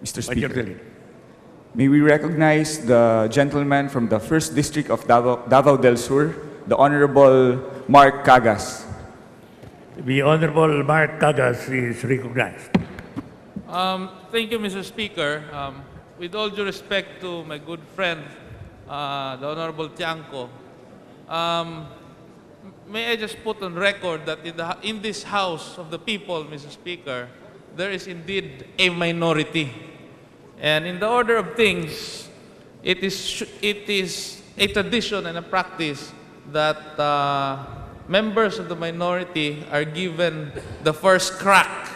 Mr. Speaker, may we recognize the gentleman from the 1st District of Davao del Sur, the Honorable Marc Cagas. The Honorable Marc Cagas is recognized. Thank you, Mr. Speaker. With all due respect to my good friend, the Honorable Tiangco, may I just put on record that in this House of the People, Mr. Speaker, there is indeed a minority. And in the order of things, it is a tradition and a practice that members of the minority are given the first crack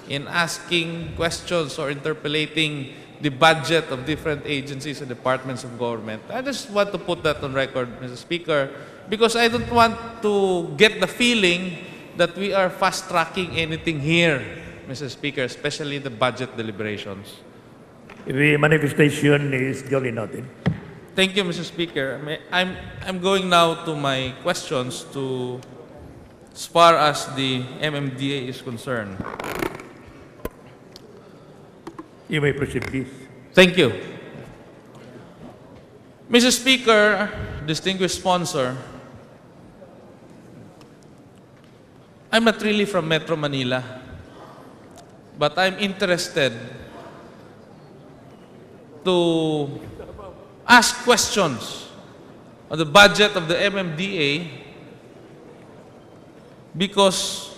in asking questions or interpolating the budget of different agencies and departments of government. I just want to put that on record, Mr. Speaker, because I don't want to get the feeling that we are fast-tracking anything here, Mr. Speaker, especially the budget deliberations. The manifestation is duly noted. Thank you, Mr. Speaker. I'm going now to my questions as far as the MMDA is concerned. You may proceed, please. Thank you. Mr. Speaker, distinguished sponsor, I'm not really from Metro Manila, but I'm interested to ask questions on the budget of the MMDA because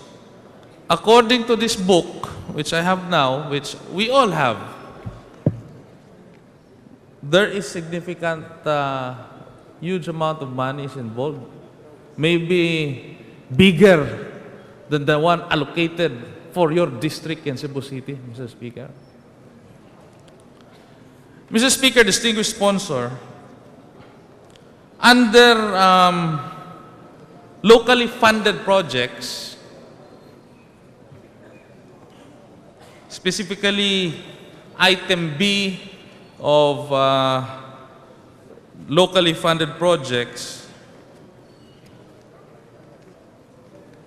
according to this book, which I have now, which we all have, there is significant, huge amount of money is involved. Maybe bigger than the one allocated for your district in Cebu City, Mr. Speaker. Mr. Speaker, distinguished sponsor, under locally funded projects, specifically item B of locally funded projects,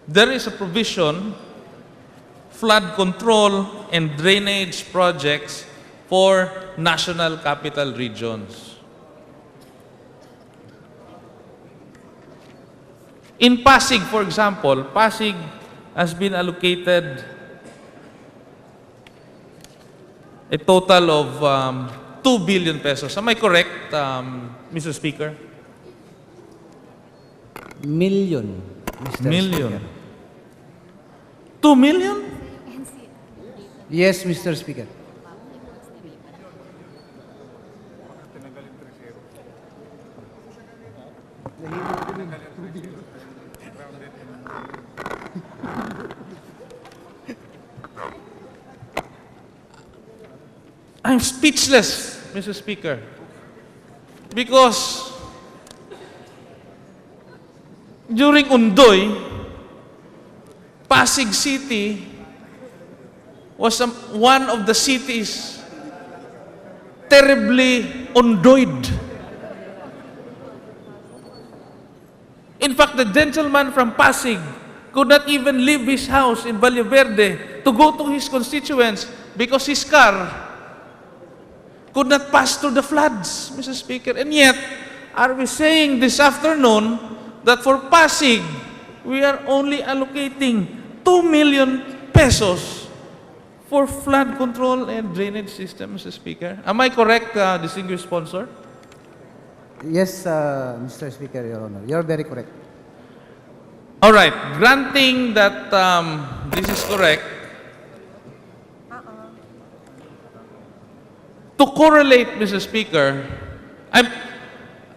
there is a provision, flood control and drainage projects for national capital regions. In Pasig, for example, Pasig has been allocated a total of 2 billion pesos. Am I correct, Mr. Speaker? Million, Mr. Million. Speaker. 2 million? Yes, Mr. Speaker. I'm speechless, Mr. Speaker, because during Undoy, Pasig City was one of the cities terribly undoyed. In fact, the gentleman from Pasig could not even leave his house in Valle Verde to go to his constituents because his car could not pass through the floods, Mr. Speaker. And yet, are we saying this afternoon that for Pasig, we are only allocating 2 million pesos for flood control and drainage system, Mr. Speaker? Am I correct, distinguished sponsor? Yes, Mr. Speaker, Your Honor. You're very correct. All right. Granting that this is correct, to correlate, Mr. Speaker,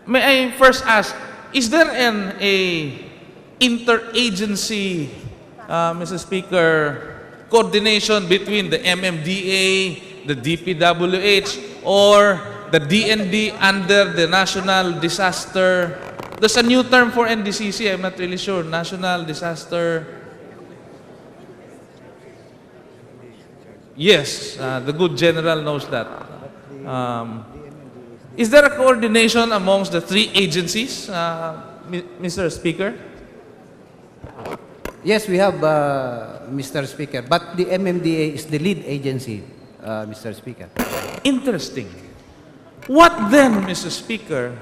may I first ask, is there an interagency, Mr. Speaker, coordination between the MMDA, the DPWH, or the DND under the National Disaster? There's a new term for NDCC, I'm not really sure. National Disaster. Yes, the good general knows that. Is there a coordination amongst the three agencies, Mr. Speaker? Yes, we have, Mr. Speaker, but the MMDA is the lead agency Mr. Speaker. Interesting. What then, Mr. Speaker?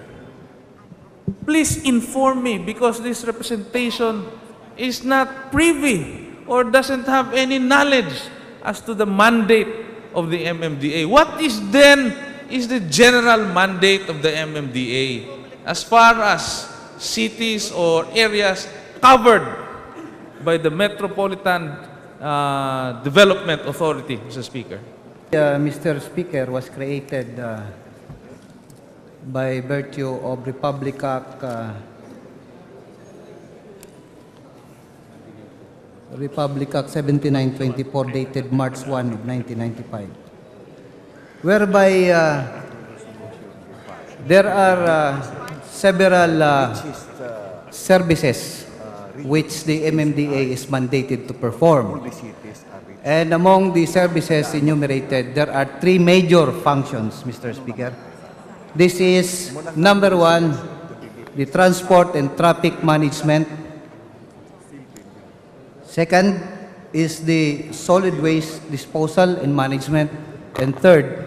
Please inform me because this representation is not privy or doesn't have any knowledge as to the mandate of the MMDA. What is then is the general mandate of the MMDA as far as cities or areas covered by the Metropolitan Development Authority, Mr. Speaker? Mr. Speaker, was created by virtue of Republic Act Republic Act 7924 dated March 1 of 1995, whereby there are several services which the MMDA is mandated to perform. And among the services enumerated, there are three major functions, Mr. Speaker. This is, number one, the transport and traffic management. Second is the solid waste disposal and management. And third,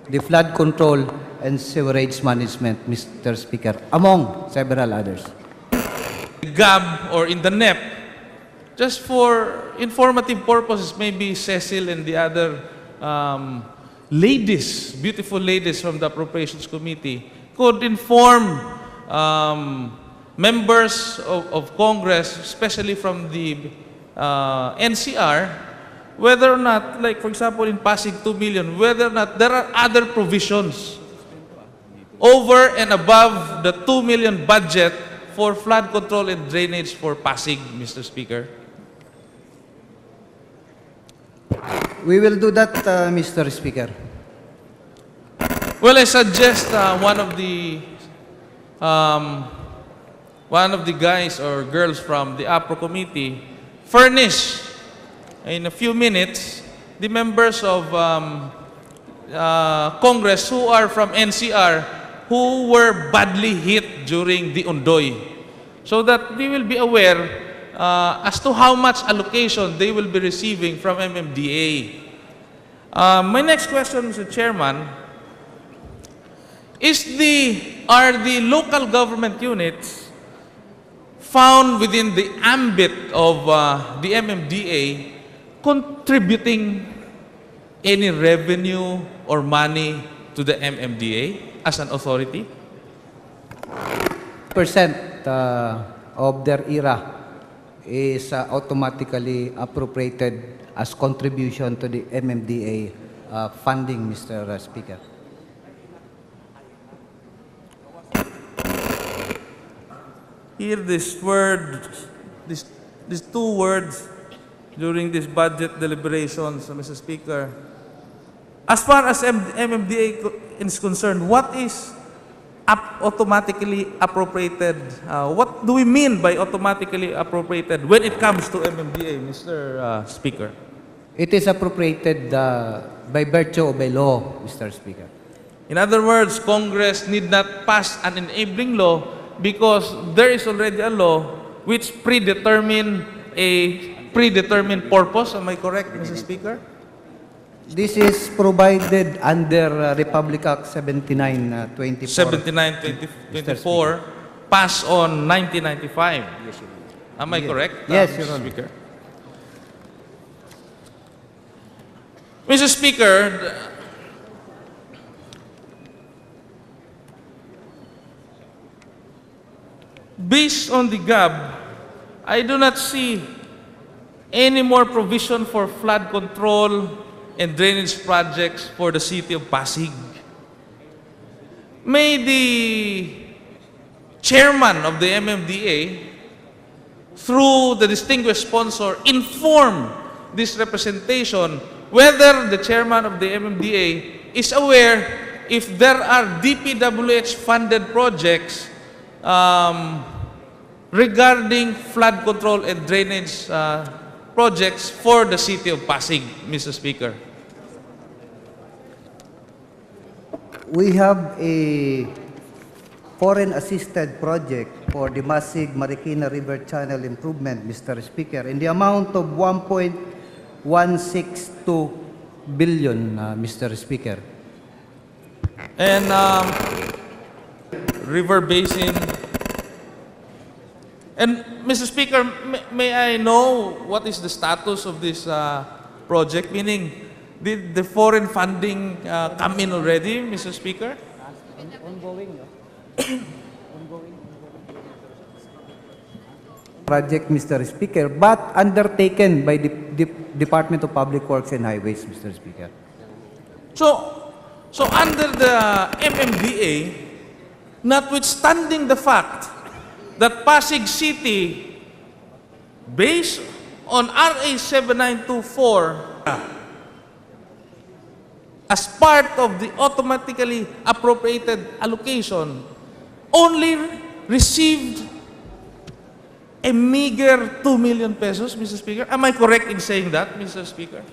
the flood control and sewerage management, Mr. Speaker, among several others. GAB or in the NEP, just for informative purposes, maybe Cecil and the other ladies, beautiful ladies from the Appropriations Committee, could inform members of Congress, especially from the NCR, whether or not, like for example in Pasig 2 million, whether or not there are other provisions over and above the 2 million budget for flood control and drainage for Pasig, Mr. Speaker. We will do that, Mr. Speaker. Well, I suggest one of the guys or girls from the APRO committee furnish in a few minutes the members of Congress who are from NCR who were badly hit during the Ondoy, so that we will be aware as to how much allocation they will be receiving from MMDA. My next question, Mr. Chairman, are the local government units found within the ambit of the MMDA contributing any revenue or money to the MMDA as an authority? Percent of their era is automatically appropriated as contribution to the MMDA funding, Mr. Speaker. Hear this word, these two words during this budget deliberations, Mr. Speaker. As far as MMDA is concerned, what is automatically appropriated? What do we mean by automatically appropriated when it comes to MMDA, Mr. Speaker? It is appropriated by virtue of a law, Mr. Speaker. In other words, Congress need not pass an enabling law because there is already a law which predetermine a predetermined purpose. Am I correct, Mr. Speaker? This is provided under Republic Act 7924. 79-24, passed on 1995. Am I correct? Yes, Mr. Your Honor. Speaker. Mr. Speaker, based on the GAB, I do not see any more provision for flood control and drainage projects for the city of Pasig. May the chairman of the MMDA, through the distinguished sponsor, inform this representation whether the chairman of the MMDA is aware if there are DPWH-funded projects regarding flood control and drainage projects for the city of Pasig, Mr. Speaker. We have a foreign-assisted project for the Masig Marikina River Channel improvement, Mr. Speaker, in the amount of 1.162 billion, Mr. Speaker. And River Basin. And Mr. Speaker, may I know what is the status of this project? Meaning, did the foreign funding come in already, Mr. Speaker? Project, Mr. Speaker, but undertaken by the Department of Public Works and Highways, Mr. Speaker. So under the MMDA, notwithstanding the fact that Pasig City, based on RA 7924, as part of the automatically appropriated allocation, only received a meager 2 million pesos, Mr. Speaker. Am I correct in saying that, Mr. Speaker?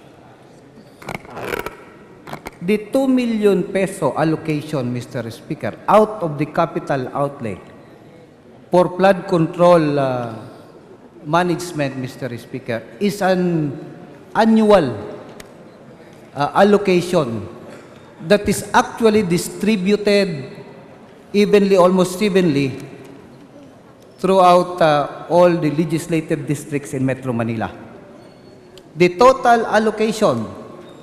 The 2 million peso allocation, Mr. Speaker, out of the capital outlay for flood control management, Mr. Speaker, is an annual allocation that is actually distributed evenly, almost evenly, throughout all the legislative districts in Metro Manila. The total allocation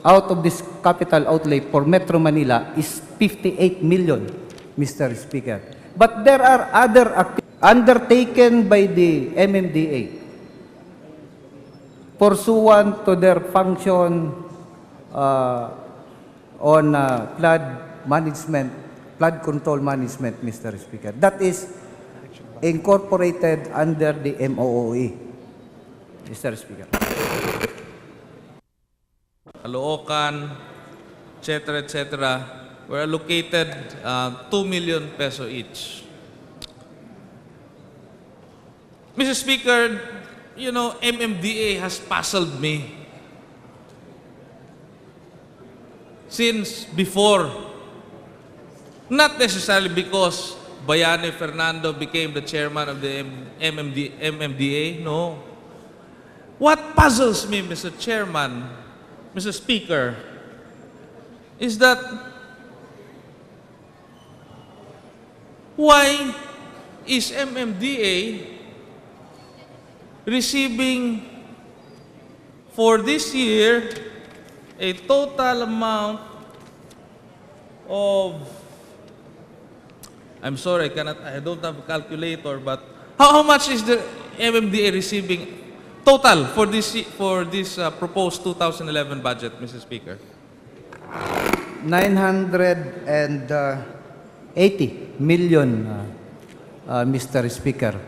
out of this capital outlay for Metro Manila is 58 million, Mr. Speaker. But there are other activities undertaken by the MMDA pursuant to their function on flood management, flood control management, Mr. Speaker. That is incorporated under the MOOE, Mr. Speaker. Caloocan, etc., were allocated 2 million peso each. Mr. Speaker, you know, MMDA has puzzled me since before. Not necessarily because Bayani Fernando became the chairman of the MMDA, no. What puzzles me, Mr. Chairman, Mr. Speaker, is that why is MMDA receiving for this year a total amount of, I'm sorry, I don't have a calculator, but how much is the MMDA receiving total for this proposed 2011 budget, Mr. Speaker? 980 million, Mr. Speaker,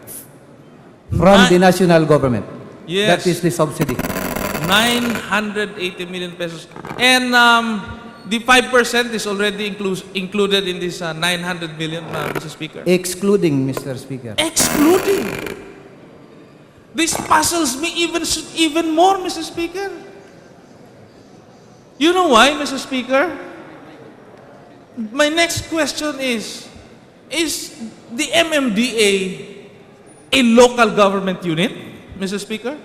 from the national government. Yes. That is the subsidy. 980 million pesos. And the 5% is already included in this 900 million, Mr. Speaker. Excluding, Mr. Speaker. Excluding. This puzzles me even more, Mr. Speaker. You know why, Mr. Speaker? My next question is the MMDA a local government unit, Mr. Speaker?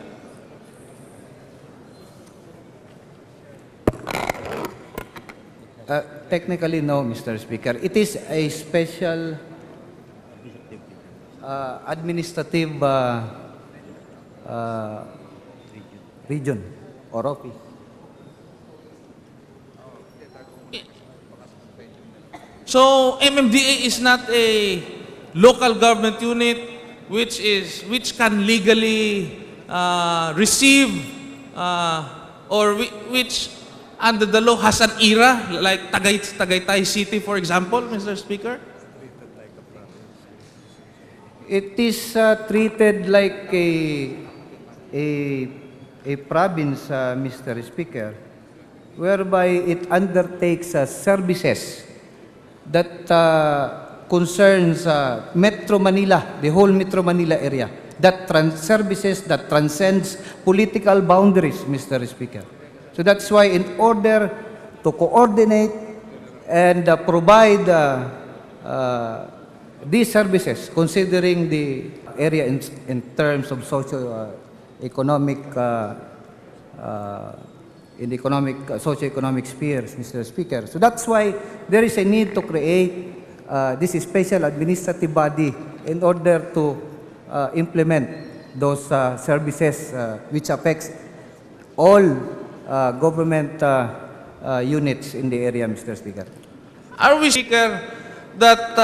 Technically, no, Mr. Speaker. It is a special administrative region or office. So MMDA is not a local government unit which can legally receive or which under the law has an era like Tagaytay City, for example, Mr. Speaker. It is treated like a province, Mr. Speaker, whereby it undertakes services that concerns Metro Manila, the whole Metro Manila area, services that transcends political boundaries, Mr. Speaker. So that's why in order to coordinate and provide these services, considering the area in terms of socio-economic in the economic, socio-economic spheres, Mr. Speaker. So that's why there is a need to create this special administrative body in order to implement those services which affects all government units in the area, Mr. Speaker. Are we, Speaker, that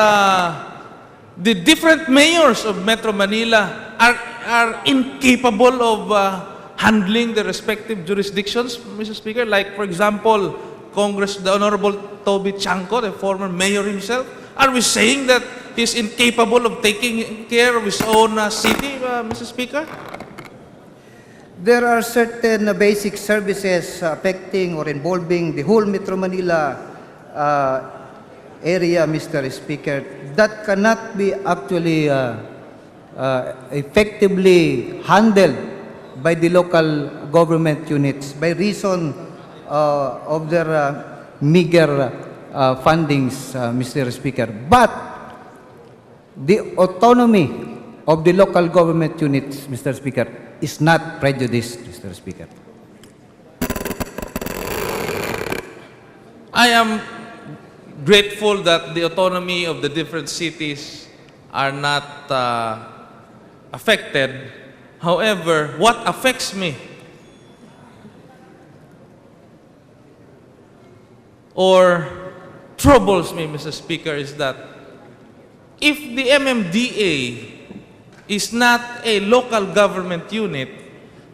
the different mayors of Metro Manila are incapable of handling the respective jurisdictions, Mr. Speaker? Like, for example, the Honorable Toby Chanco, the former mayor himself. Are we saying that he's incapable of taking care of his own city, Mr. Speaker? There are certain basic services affecting or involving the whole Metro Manila area, Mr. Speaker, that cannot be actually effectively handled by the local government units by reason of their meager fundings, Mr. Speaker. But the autonomy of the local government units, Mr. Speaker, is not prejudiced, Mr. Speaker. I am grateful that the autonomy of the different cities are not affected. However, what affects me or troubles me, Mr. Speaker, is that if the MMDA is not a local government unit,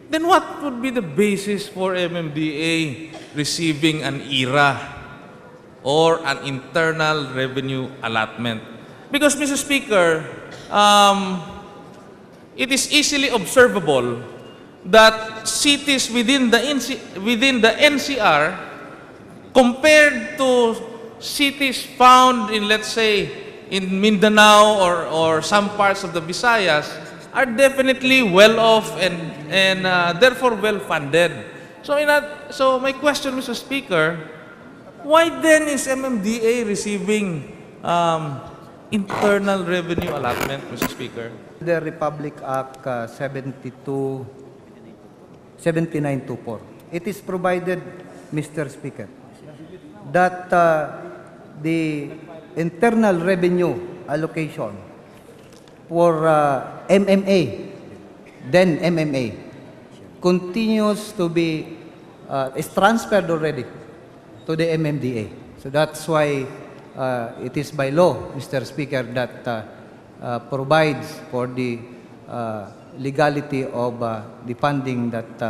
then what would be the basis for MMDA receiving an IRA or an internal revenue allotment? Because, Mr. Speaker, it is easily observable that cities within the NCR, compared to cities found in, let's say, in Mindanao or some parts of the Visayas, are definitely well off and therefore well funded. So my question, Mr. Speaker, why then is MMDA receiving internal revenue allotment, Mr. Speaker? The Republic Act 7924. It is provided, Mr. Speaker, that the internal revenue allocation for MMA, then MMA, continues to be, is transferred already to the MMDA. So that's why it is by law, Mr. Speaker, that provides for the legality of the funding that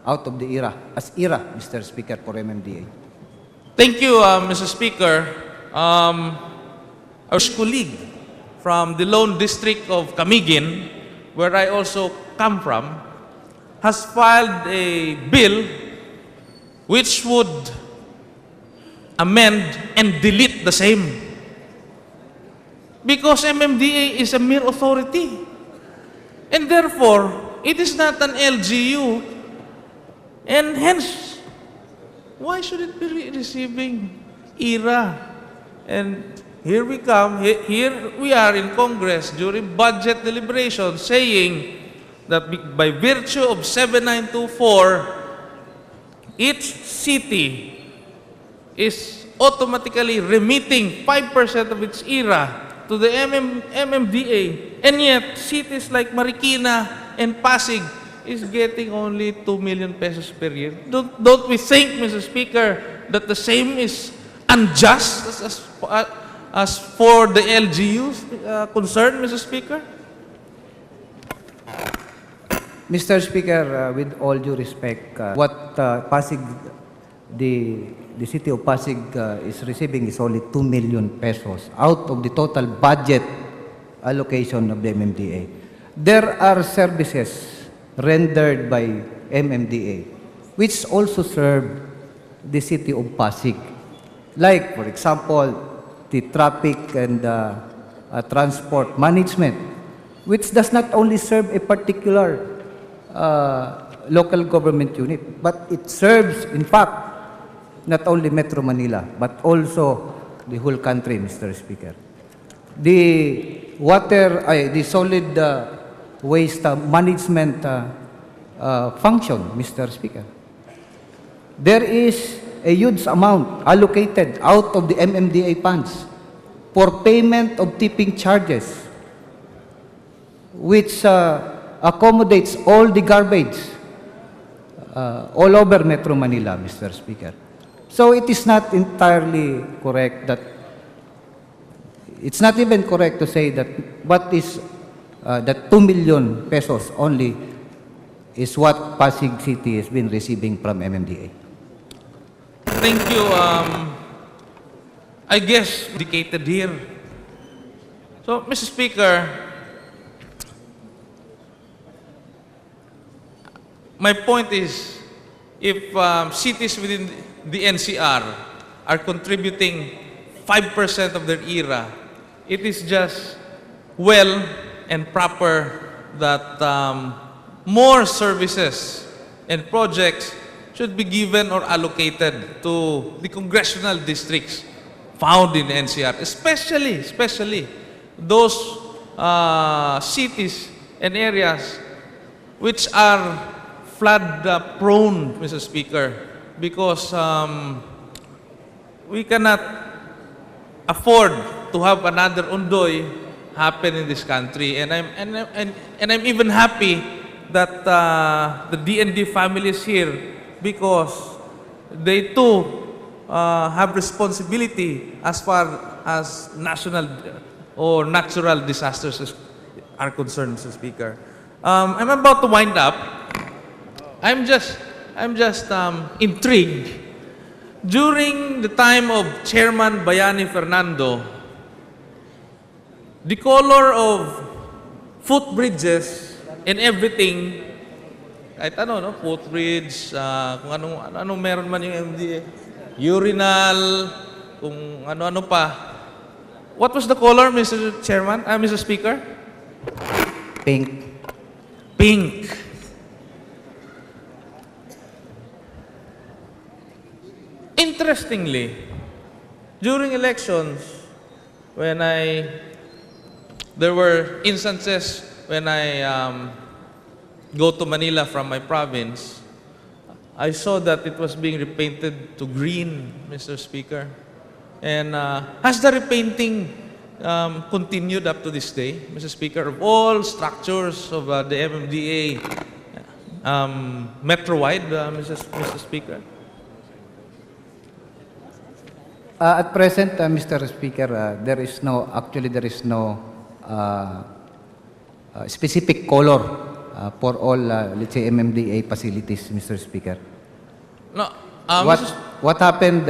out of the ERA, as ERA, Mr. Speaker, for MMDA. Thank you, Mr. Speaker. Our colleague from the Lone District of Camiguin, where I also come from, has filed a bill which would amend and delete the same. Because MMDA is a mere authority. And therefore, it is not an LGU. And hence, why should it be receiving ERA? And here we come, here we are in Congress during budget deliberations saying that by virtue of 7924, each city is automatically remitting 5% of its ERA to the MMDA, and yet cities like Marikina and Pasig is getting only 2 million pesos per year. Don't we think, Mr. Speaker, that the same is unjust as for the LGUs concerned, Mr. Speaker? Mr. Speaker, with all due respect, what Pasig, the city of Pasig is receiving is only 2 million pesos out of the total budget allocation of the MMDA. There are services rendered by MMDA which also serve the city of Pasig. Like, for example, the traffic and transport management, which does not only serve a particular local government unit, but it serves, in fact, not only Metro Manila, but also the whole country, Mr. Speaker. The water, the solid waste management function, Mr. Speaker. there is a huge amount allocated out of the MMDA funds for payment of tipping charges, which accommodates all the garbage all over Metro Manila, Mr. Speaker. So it is not entirely correct that, it's not even correct to say that what is, that 2 million pesos only is what Pasig City has been receiving from MMDA. Thank you. I guess indicated here. So, Mr. Speaker, my point is, if cities within the NCR are contributing 5% of their ERA, it is just well and proper that more services and projects should be given or allocated to the congressional districts found in the NCR, especially those cities and areas which are flood prone, Mr. Speaker, because we cannot afford to have another Undoy happen in this country. And I'm even happy that the DND family is here, because they too have responsibility as far as national or natural disasters are concerned, Mr. Speaker. I'm about to wind up. I'm just intrigued. During the time of Chairman Bayani Fernando, the color of footbridges and everything, kahit ano, no? Footbridge, kung anong meron man yung MDA, urinal, kung ano-ano pa. What was the color, Mr. Chairman, Mr. Speaker? Pink. Pink. Interestingly, during elections, when there were instances when I go to Manila from my province, I saw that it was being repainted to green, Mr. Speaker. And has the repainting continued up to this day, Mr. Speaker, of all structures of the MMDA metro-wide, Mr. Speaker? At present, Mr. Speaker, there is no specific color for all, let's say, MMDA facilities, Mr. Speaker. No. What happened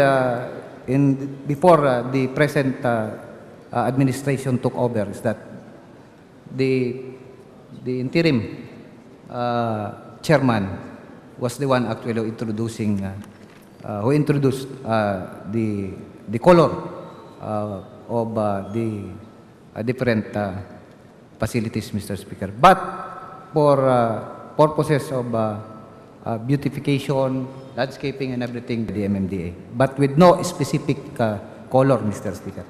before the present administration took over is that the interim chairman was the one actually who introduced the color of the different facilities, Mr. Speaker. But for purposes of beautification, landscaping, and everything, the MMDA, but with no specific color, Mr. Speaker.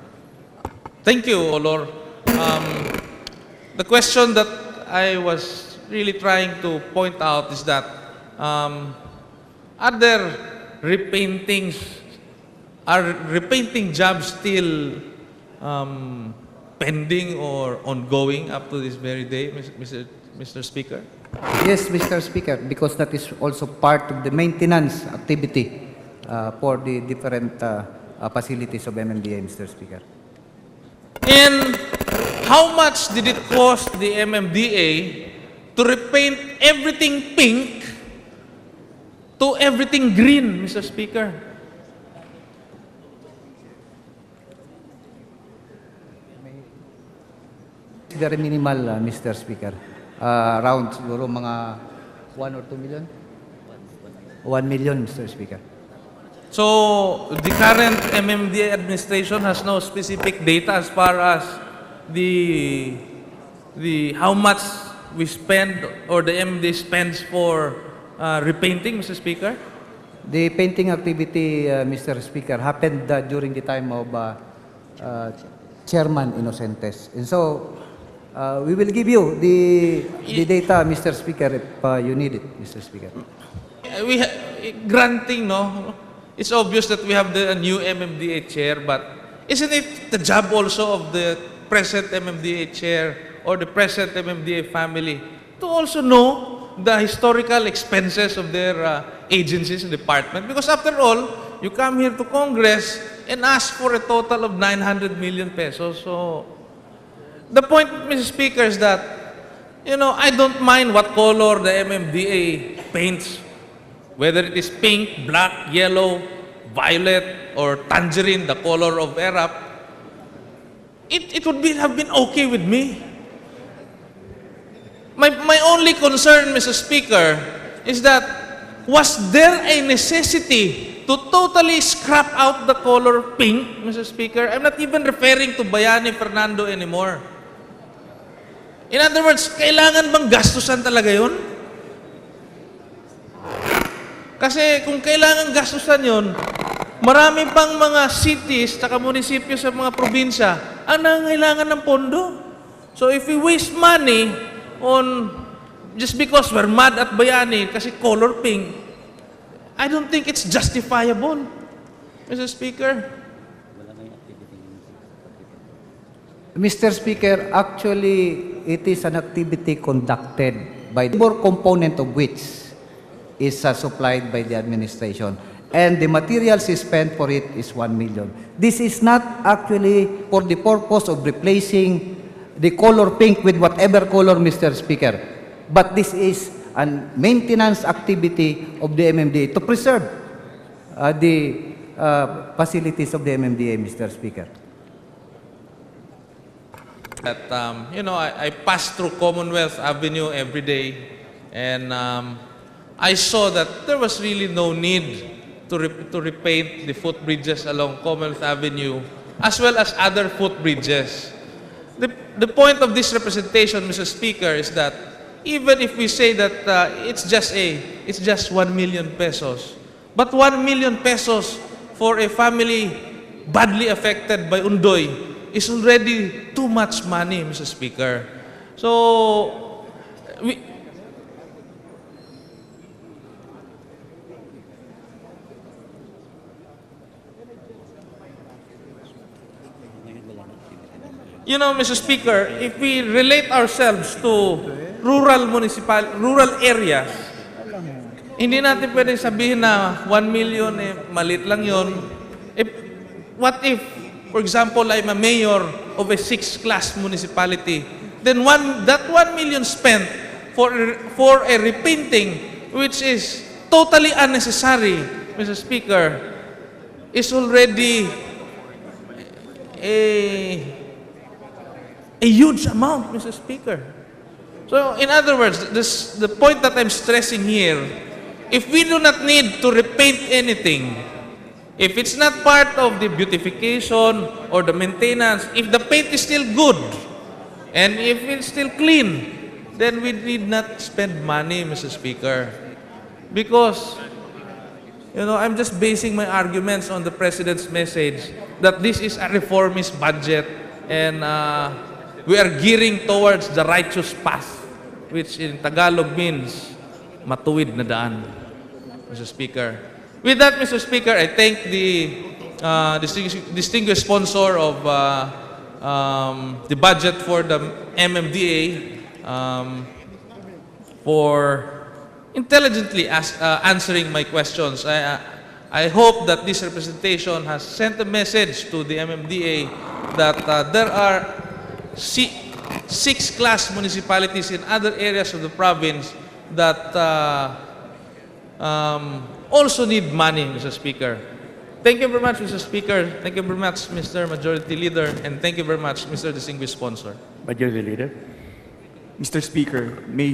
Thank you, Olor. The question that I was really trying to point out is that are there repainting jobs still pending or ongoing up to this very day, Mr. Speaker? Yes, Mr. Speaker, because that is also part of the maintenance activity for the different facilities of MMDA, Mr. Speaker. And how much did it cost the MMDA to repaint everything pink to everything green, Mr. Speaker? Very minimal, Mr. Speaker. Around siguro mga 1 or 2 million? 1 million, Mr. Speaker. So, the current MMDA administration has no specific data as far as the how much we spend or the MMDA spends for repainting, Mr. Speaker? The painting activity, Mr. Speaker, happened during the time of Chairman Inocentes. And so, we will give you the data, Mr. Speaker, if you need it, Mr. Speaker. granting, no? It's obvious that we have the new MMDA chair, but isn't it the job also of the present MMDA chair or the present MMDA family to also know the historical expenses of their agencies and department? Because after all, you come here to Congress and ask for a total of 900 million pesos. So, the point, Mr. Speaker, is that, I don't mind what color the MMDA paints, whether it is pink, black, yellow, violet, or tangerine, the color of ERAP. It would have been okay with me. My only concern, Mr. Speaker, is that was there a necessity to totally scrap out the color pink, Mr. Speaker? I'm not even referring to Bayani Fernando anymore. In other words, kailangan bang gastusan talaga yun? Kasi kung kailangan gastusan yun, marami pang mga cities at munisipyo sa mga probinsya ang nangangailangan ng pondo. So if we waste money on just because we're mad at Bayani kasi color pink, I don't think it's justifiable, Mr. Speaker. Mr. Speaker, actually, it is an activity conducted by the labor component of which is supplied by the administration. And the materials spent for it is 1 million. This is not actually for the purpose of replacing the color pink with whatever color, Mr. Speaker. But this is a maintenance activity of the MMDA to preserve the facilities of the MMDA, Mr. Speaker. That, I pass through Commonwealth Avenue every day, and I saw that there was really no need to repaint the footbridges along Commonwealth Avenue, as well as other footbridges. The point of this representation, Mr. Speaker, is that even if we say that it's just 1 million pesos, but 1 million pesos for a family badly affected by Undoy is already too much money, Mr. Speaker. So, Mr. Speaker, if we relate ourselves to rural areas, hindi natin pwedeng sabihin na 1 million, malit lang yon. What if, for example, I'm a mayor of a 6th-class municipality, then that 1 million spent for a repainting, which is totally unnecessary, Mr. Speaker, is already a huge amount, Mr. Speaker. So, in other words, the point that I'm stressing here, if we do not need to repaint anything, if it's not part of the beautification or the maintenance, if the paint is still good, and if it's still clean, then we need not spend money, Mr. Speaker. Because, I'm just basing my arguments on the President's message that this is a reformist budget and we are gearing towards the righteous path, which in Tagalog means matuwid na daan, Mr. Speaker. With that, Mr. Speaker, I thank the distinguished sponsor of the budget for the MMDA for intelligently answering my questions. I hope that this representation has sent a message to the MMDA that there are 6th-class municipalities in other areas of the province that also need money, Mr. Speaker. Thank you very much, Mr. Speaker. Thank you very much, Mr. Majority Leader. And thank you very much, Mr. Distinguished Sponsor. Majority Leader. Mr. Speaker, may